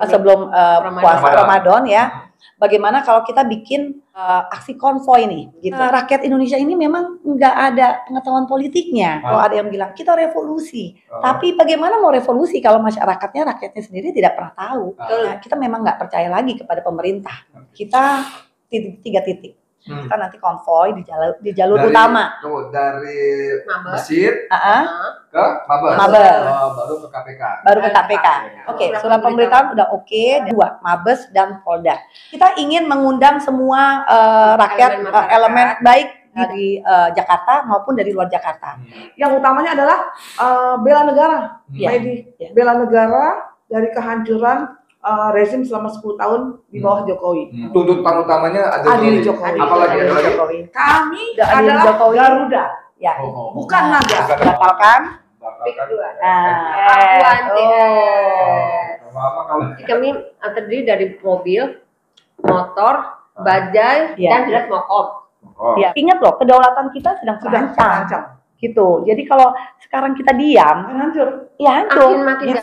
sebelum puasa Ramadan ya. Bagaimana kalau kita bikin aksi konvoi nih, gitu. Rakyat Indonesia ini memang nggak ada pengetahuan politiknya. Kalau ada yang bilang kita revolusi, tapi bagaimana mau revolusi kalau rakyatnya sendiri tidak pernah tahu. Nah, kita memang nggak percaya lagi kepada pemerintah. Kita 3 titik. Kita nanti konvoi di jalur utama. Dari masjid ke Mabes. Baru ke KPK. Baru ke KPK. Oke, surat pemberitahuan udah oke. 2, Mabes dan Polda. Kita ingin mengundang semua rakyat, elemen baik dari Jakarta maupun dari luar Jakarta. Yang utamanya adalah bela negara. Bela negara dari kehancuran rezim selama 10 tahun di bawah Jokowi. Tuntutan utamanya adil Jokowi. Apalagi Jokowi. Kami adalah Jokowi. Garuda. Ya. Bukan naga. Batalkan. Kami terdiri dari mobil, motor, bajai, dan jelas mokom. Ya. Ingat loh, kedaulatan kita sedang terancam. Gitu. Jadi kalau sekarang kita diam, hancur. Ya hancur. Makin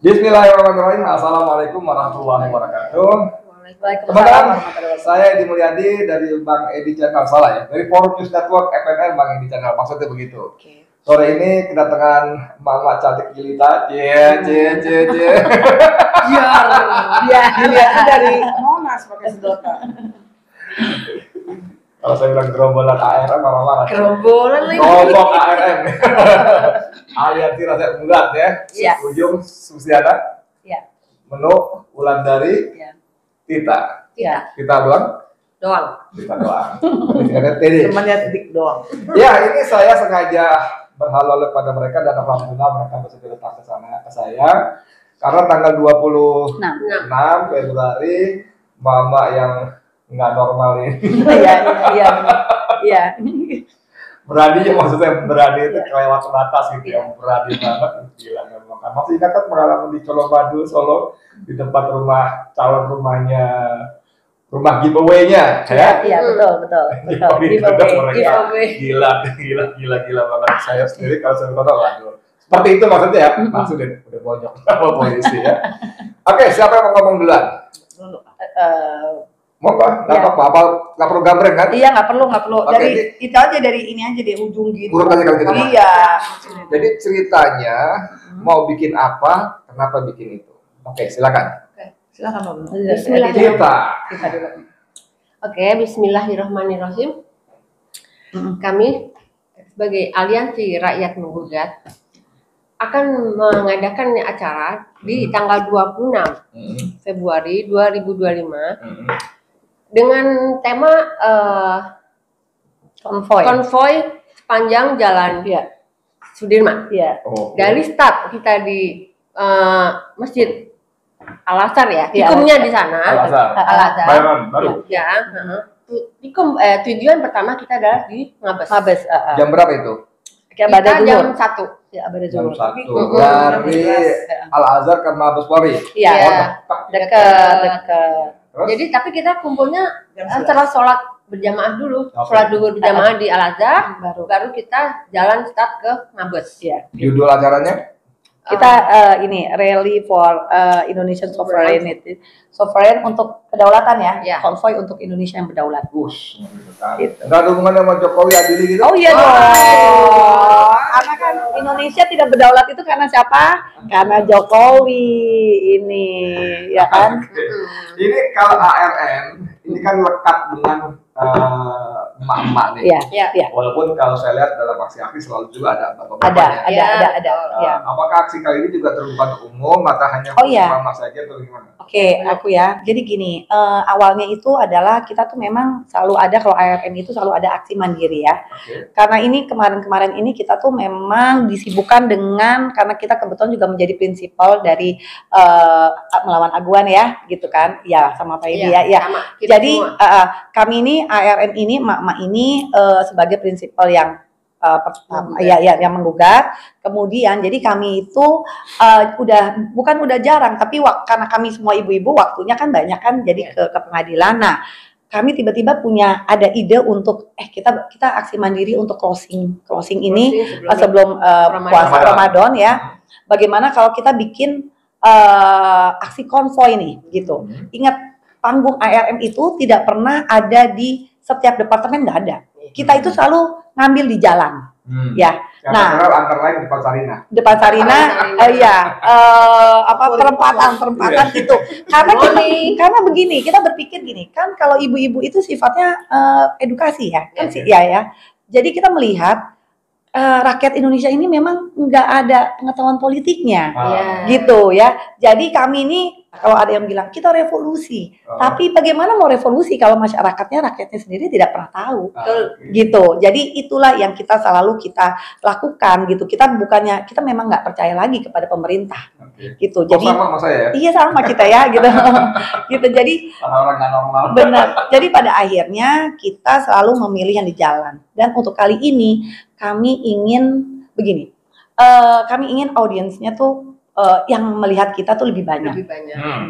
Bismillahirrahmanirrahim. Assalamualaikum warahmatullahi wabarakatuh. Teman-teman, saya Edi Mulyadi dari Bang Edi Channel, salah ya, dari Forum News Network FNN Bang Edi Channel, maksudnya begitu. Sore ini kedatangan mama cantik Gilita, dari Monas pakai sedotan. Kalau saya bilang gerombolan ARM, mama marah. Gerombolan lagi. Kelompok ARM. Aliansi Rakyat Mulat ya. Ujung Susiana. Ya. Menu Wulandari. Tita. Tita doang. Tita doang. Temannya titik doang. Ya, ini saya sengaja berhalau pada mereka dan alhamdulillah mereka bersedia datang ke sana ke saya. Karena tanggal 26 Februari mama yang nggak normal ini. Iya. Berani ya, maksudnya berani itu kelewat batas gitu ya, berani banget. Gila memang. Masih ingat kan pengalaman di Colomadu, Solo, di tempat rumah giveaway-nya, ya? Iya, betul. Giveaway. Gila banget. Saya sendiri kalau saya nonton, waduh. Seperti itu maksudnya ya? Maksudnya udah bonyok sama polisi ya. Oke, siapa yang mau ngomong duluan? Mau nggak? Nggak perlu gambreng kan? Iya, nggak perlu. Dari itu aja, dari ini aja deh, ujung gitu. Urut aja kalau gitu. Iya. Jadi ceritanya mau bikin apa? Kenapa bikin itu? Oke, silakan. Silakan Om. Bismillahirrahmanirrahim. Oke, Bismillahirrahmanirrahim. Kami sebagai Aliansi Rakyat Menggugat akan mengadakan acara di tanggal 26 Februari 2025 dengan tema konvoi sepanjang jalan Sudirman. Dari start kita di Masjid Al-Azhar ya, tikumnya di sana. Al-Azhar. Baru. Ya. Tikum tujuan pertama kita adalah di Mabes. Jam berapa itu? Kita jam 1. Ya, jam 1. Dari Al-Azhar ke Mabes Polri. Iya. Dekat. Jadi tapi kita kumpulnya setelah sholat berjamaah dulu, sholat duhur berjamaah di Al-Azhar, baru kita jalan start ke Mabes. Ya. Judul acaranya? Kita ini Rally for Indonesian Sovereignty, sovereign untuk kedaulatan ya, konvoi untuk Indonesia yang berdaulat. Nggak ada hubungannya sama Jokowi adili gitu? Oh iya dong. Karena kan Indonesia tidak berdaulat itu karena siapa? Karena Jokowi ini, ya kan? Ini kalau ARN ini kan lekat dengan emak-emak nih. Iya. Walaupun kalau saya lihat dalam aksi-aksi selalu juga ada Ada. Ya. Apakah aksi kali ini juga terbuka untuk umum atau hanya mama saja atau gimana? Oke, aku ya. Jadi gini, awalnya itu adalah kita tuh memang selalu ada, kalau ARM itu selalu ada aksi mandiri ya. Karena ini kemarin-kemarin ini kita tuh memang disibukkan dengan, karena kita kebetulan juga menjadi prinsipal dari melawan aguan ya, gitu kan? Ya, sama Pak Edi ya. Jadi kami ini ARM ini, emak-emak ini sebagai prinsipal yang pertama yang menggugat. Kemudian jadi kami itu bukan udah jarang, tapi karena kami semua ibu-ibu waktunya kan banyak kan, jadi ke pengadilan. Nah, kami tiba-tiba punya ada ide untuk kita aksi mandiri untuk closing ini sebelum puasa Ramadan ya. Bagaimana kalau kita bikin aksi konvoy nih gitu. Ingat, panggung ARM itu tidak pernah ada di setiap departemen, nggak ada. Kita itu selalu ngambil di jalan, ya. Nah, antara lain depan Sarina, perempatan gitu. Karena begini, kita berpikir gini, kan kalau ibu-ibu itu sifatnya edukasi ya, kan ya. Jadi kita melihat rakyat Indonesia ini memang nggak ada pengetahuan politiknya, gitu ya. Jadi kami ini, kalau ada yang bilang kita revolusi, tapi bagaimana mau revolusi kalau rakyatnya sendiri tidak pernah tahu, gitu. Jadi itulah yang kita selalu lakukan, gitu. Kita memang nggak percaya lagi kepada pemerintah, gitu. Jadi sama saya ya? Iya, sama kita ya, gitu. Gitu. Jadi orang nggak normal. Benar. Jadi pada akhirnya kita selalu memilih yang di jalan. Dan untuk kali ini kami ingin begini, kami ingin audiensnya tuh yang melihat kita tuh lebih banyak.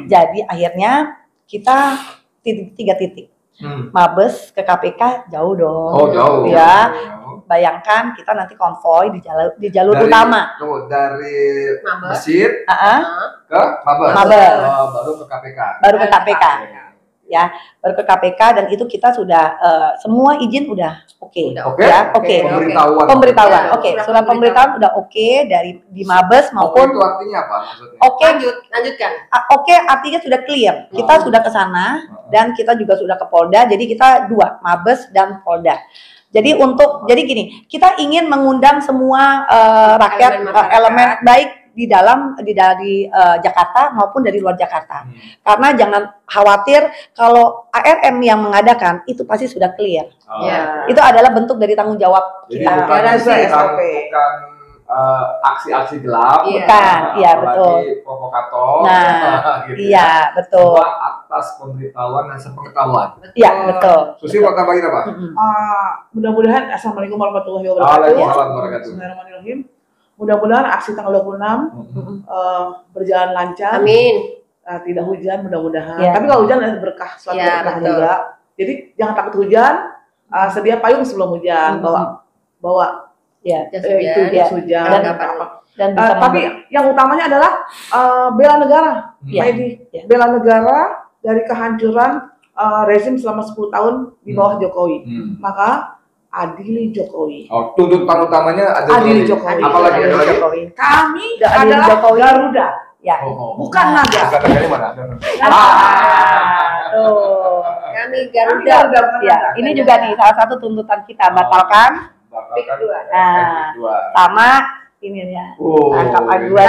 Jadi akhirnya kita 3 titik. Mabes ke KPK jauh dong. Oh, jauh. Ya. Bayangkan kita nanti konvoy di jalur utama. Dari masjid ke Mabes. Baru ke KPK. Ya, baru ke KPK, dan itu kita sudah semua izin udah oke. Pemberitahuan. Surat pemberitahuan udah oke dari di Mabes maupun. Itu artinya apa maksudnya? Lanjutkan. Artinya sudah clear. Kita sudah ke sana dan kita juga sudah ke Polda. Jadi kita 2, Mabes dan Polda. Jadi gini, kita ingin mengundang semua rakyat elemen baik dari Jakarta maupun dari luar Jakarta. Karena jangan khawatir, kalau ARM yang mengadakan itu pasti sudah clear. Itu adalah bentuk dari tanggung jawab kita. Bukan aksi-aksi gelap. Bukan, iya betul. Provokator. Nah, gitu iya betul. Atas pemberitahuan dan sepengetahuan. Iya betul. Susi mau tambahin apa? Mudah-mudahan, assalamualaikum warahmatullahi wabarakatuh. Waalaikumsalam. Mudah-mudahan aksi tanggal 26 berjalan lancar. Amin. Tidak hujan mudah-mudahan. Tapi kalau hujan ada berkah, suatu berkah juga. Jadi jangan takut hujan. Sedia payung sebelum hujan. Bawa jas hujan. Tapi yang utamanya adalah bela negara. Bela negara dari kehancuran rezim selama 10 tahun di bawah Jokowi. Maka adili Jokowi. Tuntutan utamanya adili Jokowi. Apalagi Jokowi. Kami adalah Jokowi. Garuda. Ya. Bukan naga. Dari mana? Tuh. Kami Garuda. Ya, ini juga nih salah satu tuntutan kita, batalkan. Sama ini ya. Tangkap aduan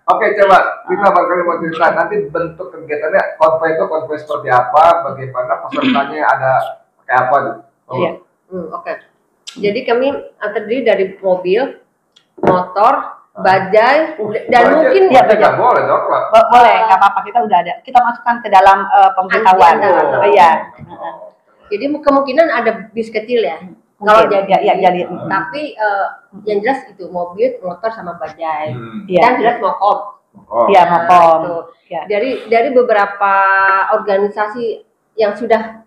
Oke, coba kita barangkali mau cerita nanti bentuk kegiatannya, konvoy itu konvoy seperti apa, bagaimana pesertanya, ada kayak apa gitu. Oke. Jadi kami terdiri dari mobil, motor, bajai, dan mungkin bajai boleh dong, boleh, nggak apa-apa, kita udah ada, kita masukkan ke dalam pemberitahuan. Jadi kemungkinan ada bis kecil ya. Kalau jadi, tapi yang jelas itu mobil, motor sama bajai, dan jelas mokom. Mokom. Dari beberapa organisasi yang sudah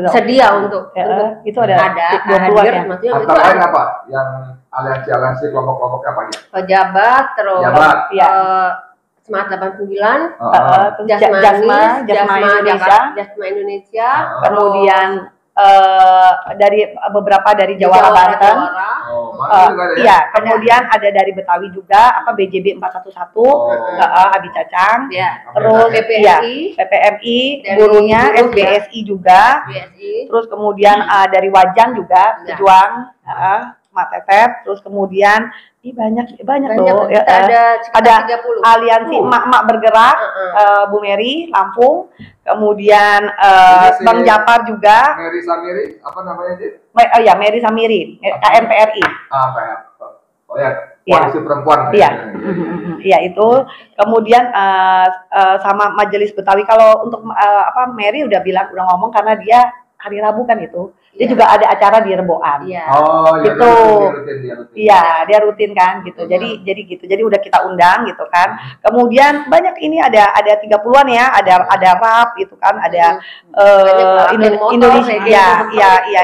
sedia untuk itu ada hadir, maksudnya itu ada apa? Yang aliansi kelompok-kelompok apa aja? Pejabat, terus Semangat 89, Jasma Indonesia, kemudian dari beberapa dari Jawara Banten. Iya, kemudian ada dari Betawi juga, BJB 411, Abi Cacang, terus PPMI, gurunya SBSI juga, terus kemudian dari Wajan juga, Pejuang, Mak Tetep, terus kemudian banyak loh. Ada aliansi emak-emak bergerak, Bu Mary Lampung, kemudian Bang Japar juga. Mary Samiri, apa namanya dia? Ya, Mary Samiri, KMPRI. Oh ya, koalisi perempuan. Iya itu. Kemudian sama Majelis Betawi. Kalau untuk Mary udah ngomong karena dia hari Rabu kan itu. Dia juga ada acara di Reboan. Oh, gitu. Iya, dia rutin kan gitu. Jadi gitu. Jadi udah kita undang gitu kan. Kemudian banyak ini ada 30-an ya, ada rap gitu kan, ada Indonesia. Iya,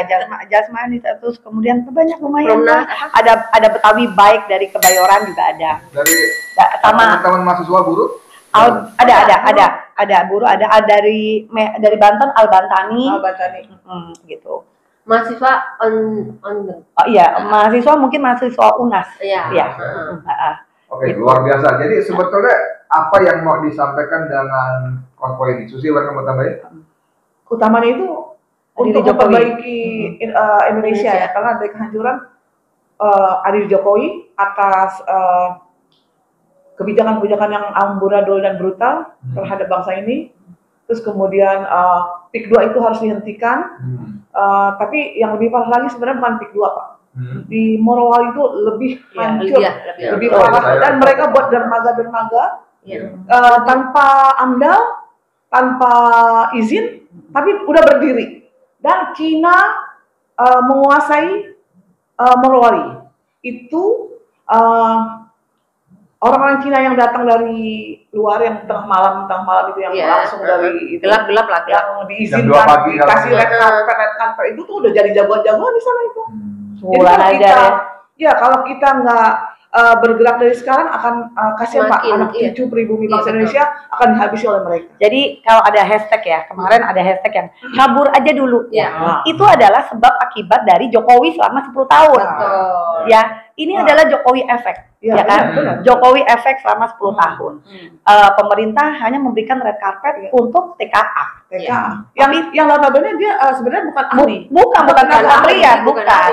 jasmani terus kemudian banyak lumayan lah. Ada Betawi baik dari Kebayoran juga ada. Dari sama teman-teman mahasiswa buruh? Ada buruh, ada dari Banten Al-Bantani. Gitu. Mahasiswa mahasiswa mungkin mahasiswa UNAS. Iya. Oke, luar biasa. Jadi sebetulnya apa yang mau disampaikan dengan konvoy ini? Susi, apa yang mau tambahin? Utamanya itu untuk memperbaiki Indonesia ya, karena dari kehancuran Adil Jokowi atas kebijakan-kebijakan yang amburadul dan brutal terhadap bangsa ini. Terus kemudian PIK 2 itu harus dihentikan. Tapi yang lebih parah lagi sebenarnya bukan PIK 2, Pak. Di Morowali itu lebih hancur, lebih parah. Dan mereka buat dermaga-dermaga tanpa AMDAL, tanpa izin, tapi udah berdiri. Dan Cina menguasai Morowali. Itu orang-orang Cina yang datang dari luar yang tengah malam itu yang langsung dari gelap lah yang diizinkan dikasih red carpet itu tuh udah jadi jagoan-jagoan di sana itu. Jadi kalau kita nggak bergerak dari sekarang akan kasihan Pak, anak cucu pribumi bangsa Indonesia akan dihabisi oleh mereka. Jadi kalau ada hashtag ya, kemarin ada hashtag yang kabur aja dulu. Itu adalah sebab akibat dari Jokowi selama 10 tahun. Ya, ini adalah Jokowi efek. Ya kan? Jokowi efek selama 10 tahun. Pemerintah hanya memberikan red carpet untuk TKA. Yang notabene dia sebenarnya bukan ahli. Bukan ahli ya, bukan.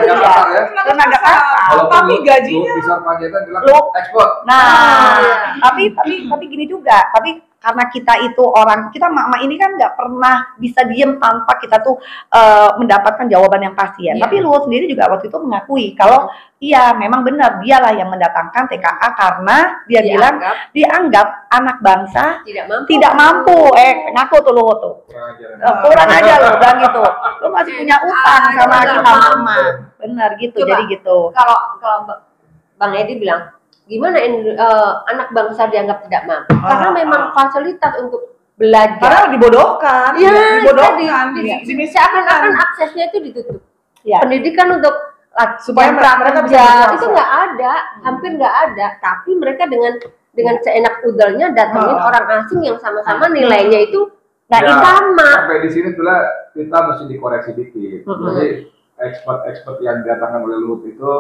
Tenaga kasar. Tapi gajinya ekspor. Tapi gini juga. Tapi karena kita mak-mak ini kan nggak pernah bisa diem tanpa kita tuh mendapatkan jawaban yang pasti ya. Tapi Luhut sendiri juga waktu itu mengakui kalau iya memang benar dialah yang mendatangkan TKA karena dia dianggap anak bangsa tidak mampu. Ngaku tuh Luhut tuh. Kurang aja lo bilang gitu. Lo masih punya utang sama kita mama. Benar gitu. Jadi gitu. Kalau Bang Edi bilang gimana anak bangsa dianggap tidak mampu? Karena memang fasilitas untuk belajar. Karena dibodohkan. Dibodohkan. Seakan-akan aksesnya itu ditutup. Pendidikan untuk supaya mereka bisa itu nggak ada, hampir nggak ada. Tapi mereka dengan seenak udalnya datangin orang asing yang sama-sama nilainya itu sama. Sampai di sini pula kita mesti dikoreksi dikit. Jadi ekspert yang didatangkan oleh Luhut itu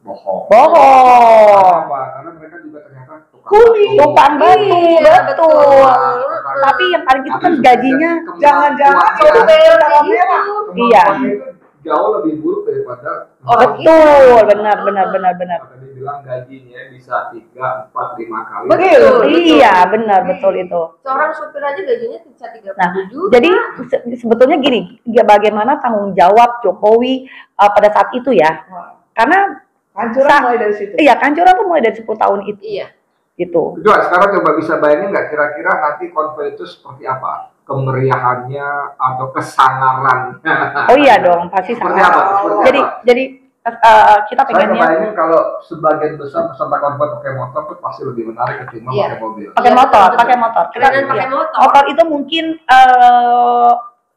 bohong. Apa? Karena mereka juga ternyata tukang batu, betul. Tapi yang paling itu kan gajinya jangan-jangan iya. Jauh lebih buruk daripada betul, benar. Tadi bilang gajinya bisa 3, 4, 5 kali. Betul. Iya, benar betul itu. Seorang supir aja gajinya bisa 30 juta. Jadi sebetulnya gini, bagaimana tanggung jawab Jokowi pada saat itu ya? Karena kancuran mulai dari situ. Iya, kancuran tuh mulai dari 10 tahun itu. Iya. Gitu. Sekarang coba bisa bayangin nggak kira-kira nanti konvoy itu seperti apa? Kemeriahannya atau kesangarannya? Oh iya dong, pasti sangat. Jadi kita pengennya. Saya kebayangin kalau sebagian besar peserta konvoy pakai motor tuh pasti lebih menarik ketimbang pakai mobil. Pakai motor. Pakai motor. Motor itu mungkin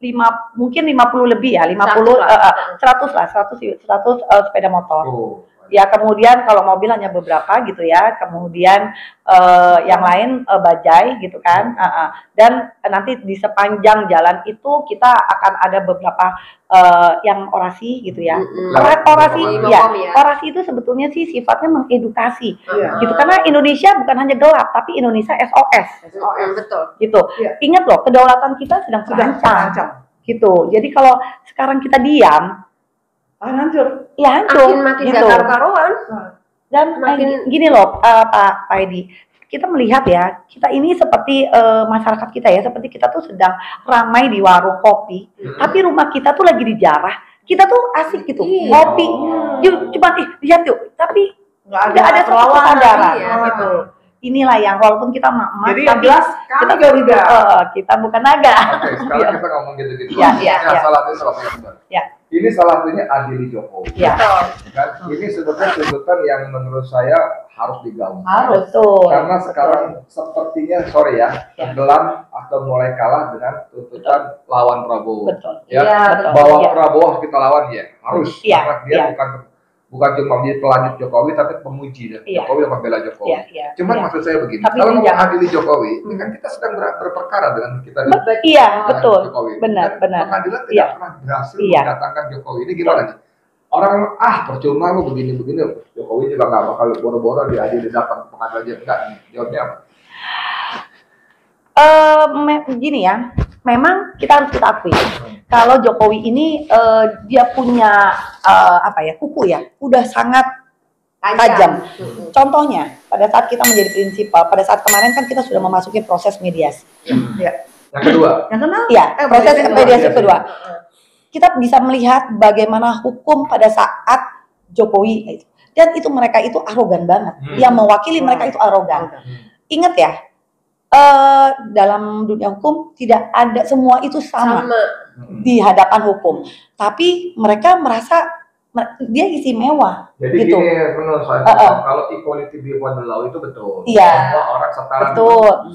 50 lebih ya, 100 sepeda motor. Ya, kemudian kalau mobil hanya beberapa gitu ya. Kemudian yang lain bajai gitu kan. Dan nanti di sepanjang jalan itu kita akan ada beberapa yang orasi gitu ya. Orasi ya. Orasi itu sebetulnya sih sifatnya mengedukasi. Gitu. Karena Indonesia bukan hanya gelap, tapi Indonesia SOS. Betul. Gitu. Ingat loh, kedaulatan kita sedang terancam. Gitu. Jadi kalau sekarang kita diam, hancur. Ya hancur. Makin gitu. gak karuan. Dan gini loh, Pak Edi, kita melihat ya, kita ini seperti masyarakat kita ya, seperti kita tuh sedang ramai di warung kopi, tapi rumah kita tuh lagi dijarah. Kita tuh asik gitu, ngopi. Cuma lihat yuk, tapi nggak ada suatu kesadaran gitu. Inilah yang walaupun kita mak-mak, jadi yang jelas kita Garuda, kita bukan naga. Oke, sekarang kita ngomong gitu-gitu. Ini salah satunya adili Jokowi. Kan? Ini sebetulnya tuntutan yang menurut saya harus digaungkan. Harus. Karena sekarang sepertinya tenggelam atau mulai kalah dengan tuntutan lawan Prabowo. Bahwa Prabowo harus kita lawan harus. Karena dia bukan cuma menjadi pelanjut Jokowi, tapi pemuji dan Jokowi yang membela Jokowi. Cuman maksud saya begini, kalau mau mengadili Jokowi, ini kan kita sedang berperkara dengan kita. Betul. Jokowi. Benar. Pengadilan tidak pernah berhasil mendatangkan Jokowi. Ini gimana nih? Orang percuma lu begini-begini, Jokowi juga nggak bakal boro-boro diadili datang pengadilan enggak. Jawabnya apa? Gini ya, memang kita harus kita akui kalau Jokowi ini dia punya kuku ya, udah sangat tajam. Contohnya pada saat kita menjadi prinsipal, pada saat kemarin kan kita sudah memasuki proses mediasi. Yang kedua. Proses mediasi kedua. Kita bisa melihat bagaimana hukum pada saat Jokowi dan itu mereka itu arogan banget. Yang mewakili mereka itu arogan. Ingat ya. Dalam dunia hukum tidak ada semua itu sama di hadapan hukum, tapi mereka merasa dia istimewa. Jadi gitu. Gini menurut saya kalau equality before the law itu betul. Semua orang setara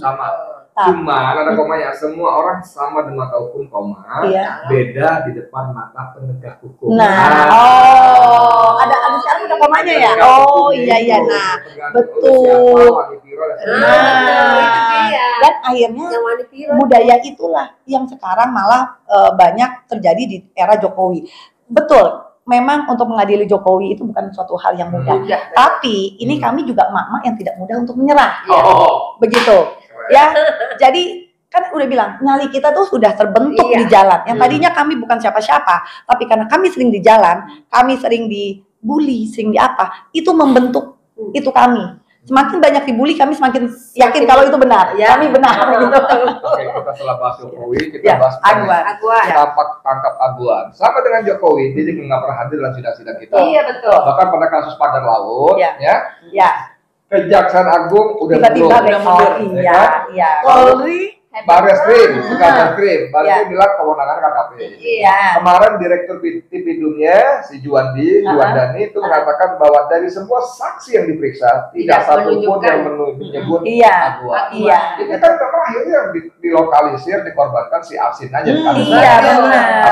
sama. Cuma ada komanya, semua orang sama di mata hukum, beda di depan mata penegak hukum. Ada sekarang ada komanya ya. Betul. Dan akhirnya budaya itulah yang sekarang malah banyak terjadi di era Jokowi. Betul. Memang untuk mengadili Jokowi itu bukan suatu hal yang mudah. Tapi ini kami juga mak-mak yang tidak mudah untuk menyerah. Begitu. Ya, jadi kan udah bilang nyali kita tuh sudah terbentuk di jalan. Yang tadinya kami bukan siapa-siapa, tapi karena kami sering di jalan, kami sering dibully, sering itu membentuk itu kami. Semakin banyak dibully, kami semakin yakin kalau itu benar. Kami benar. Gitu. Oke, kita setelah bahas Jokowi, kita bahas tangkap Aguan. Sama dengan Jokowi, dia juga nggak pernah hadir dalam sidang-sidang kita. Iya betul. Bahkan pada kasus Padang Laut, Kejaksaan Agung udah mundur. Polri, Barreskrim, Barreskrim bilang kewenangan KKP. Kemarin Direktur Tipidumnya si Juwandani itu mengatakan bahwa dari semua saksi yang diperiksa tidak satu pun yang menyebut Aguan. Ini kan akhirnya dilokalisir, dikorbankan si Asin aja.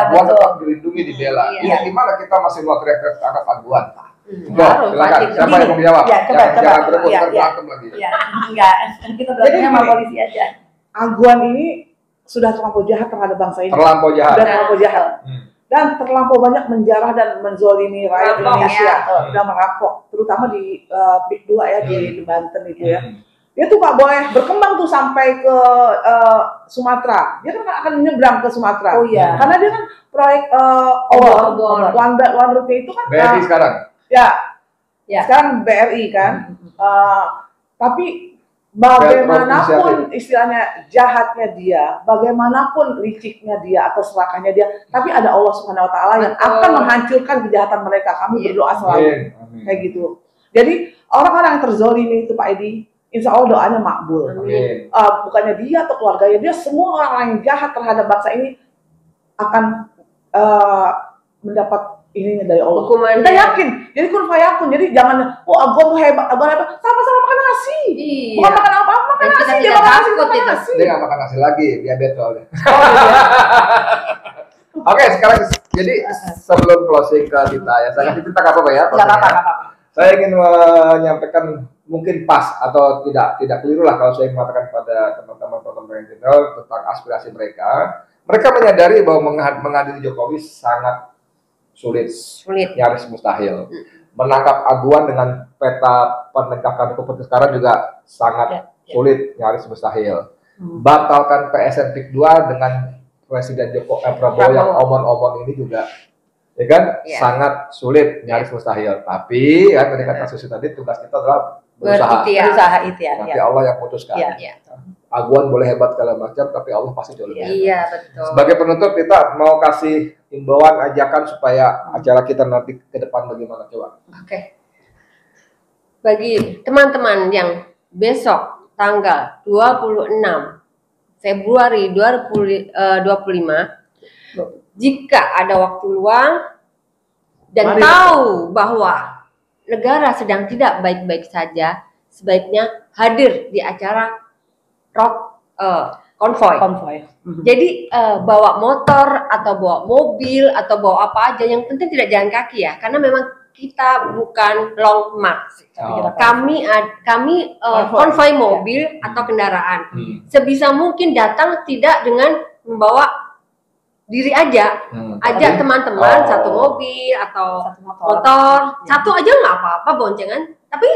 Aguan tetap dilindungi, dibela. Ini gimana kita masih mau teriak-teriak tangkap Aguan? Silakan. Siapa yang mau menjawab? Jangan berebut, berantem lagi. Enggak, kita belajar sama polisi aja. Aguan ini sudah terlampau jahat terhadap bangsa ini. Terlampau jahat. Dan terlampau banyak menjarah dan menzolimi rakyat Indonesia dan merampok, terutama di PIK 2 di Banten itu ya. Dia tuh nggak boleh berkembang tuh sampai ke Sumatera. Dia kan akan menyeberang ke Sumatera. Karena dia kan proyek One Belt One Road itu kan. BRI sekarang. Sekarang BRI kan. Tapi bagaimanapun istilahnya jahatnya dia, bagaimanapun liciknya dia atau serakahnya dia, tapi ada Allah Subhanahu Wa Taala yang akan menghancurkan kejahatan mereka. Kami berdoa selalu kayak gitu. Jadi orang-orang yang terzolimi itu Pak Edi, insya Allah doanya makbul. Bukannya dia atau keluarganya, dia semua orang-orang yang jahat terhadap bangsa ini akan mendapat ininya dari Allah. Hukumannya. Kita yakin. Jadi kun fayakun. Jadi jangan Aguan tuh hebat, Aguan hebat. Sama-sama makan nasi. Bukan makan apa-apa, makan nasi. Dia makan nasi. Dia nggak makan nasi lagi, diabetes soalnya. Oke, sekarang jadi sebelum closing ke kita ya, saya kasih cerita apa ya? Nggak apa-apa. Saya ingin menyampaikan mungkin pas atau tidak keliru lah kalau saya mengatakan kepada teman-teman general tentang aspirasi mereka. Mereka menyadari bahwa mengadili Jokowi sangat sulit, nyaris mustahil. Menangkap aguan dengan peta penegakan hukum sekarang juga sangat sulit, nyaris mustahil. Batalkan PSN PIK 2 dengan Presiden Prabowo yang omon-omon ini juga, ya kan, sangat sulit, nyaris mustahil. Tapi ya tadi kata Susi tadi, tugas kita adalah berusaha ikhtiar. Nanti Allah yang putuskan. Aguan boleh hebat segala macam, tapi Allah pasti jauh lebih. Iya, betul. Sebagai penutup kita mau kasih himbauan, ajakan supaya acara kita nanti ke depan bagaimana, coba. Oke. Bagi teman-teman yang besok tanggal 26 Februari 2025, jika ada waktu luang dan tahu bahwa negara sedang tidak baik-baik saja, sebaiknya hadir di acara konvoy. Jadi bawa motor atau bawa mobil atau bawa apa aja, yang penting tidak jalan kaki ya, karena memang kita bukan long march. Kami konvoy mobil atau kendaraan. Sebisa mungkin datang tidak dengan membawa diri aja, ajak teman-teman satu mobil atau motor, satu aja nggak apa-apa, boncengan, tapi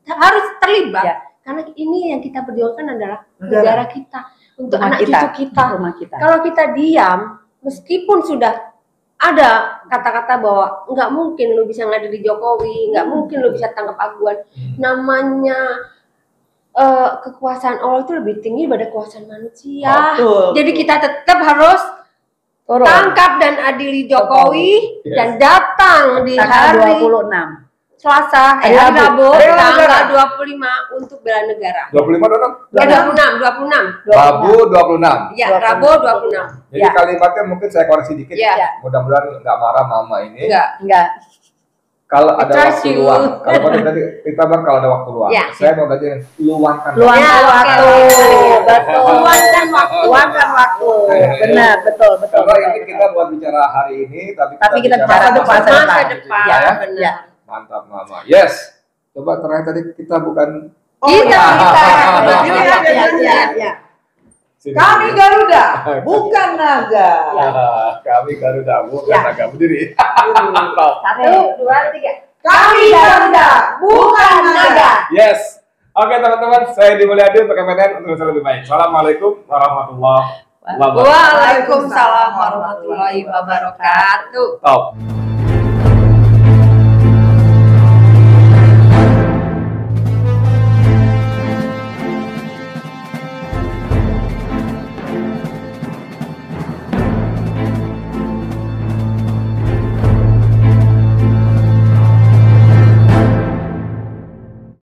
harus terlibat. Karena ini yang kita perjuangkan adalah negara kita, untuk anak cucu kita. Kalau kita diam, meskipun sudah ada kata-kata bahwa nggak mungkin lu bisa ngadili Jokowi, nggak mungkin lu bisa tangkap aguan, namanya kekuasaan Allah itu lebih tinggi daripada kekuasaan manusia. Jadi kita tetap harus tangkap dan adili Jokowi dan datang di hari 26 Selasa, hari Rabu, tanggal 25 untuk bela negara. 25 datang? 26. Rabu 26. Ya, Rabu 26. Jadi kalimatnya mungkin saya koreksi dikit. Mudah-mudahan nggak marah mama ini. Enggak. Kalau ada waktu luang, kalau tadi kita bilang kalau ada waktu luang, saya mau gaji luangkan waktu. Betul. Luangkan waktu. Benar, betul. Karena ini kita buat bicara hari ini, tapi kita bicara masa depan. Benar. Mantap mama. Yes. Coba terakhir tadi kita bukan kita. Kami Garuda, bukan naga. Kami Garuda, bukan naga. Berdiri. 1, 2, 3. Kami Garuda, bukan naga. Yes. Oke teman-teman, saya Dimulyadi untuk MNN untuk lebih baik. Assalamualaikum warahmatullahi wabarakatuh. Waalaikumsalam warahmatullahi wabarakatuh. Top.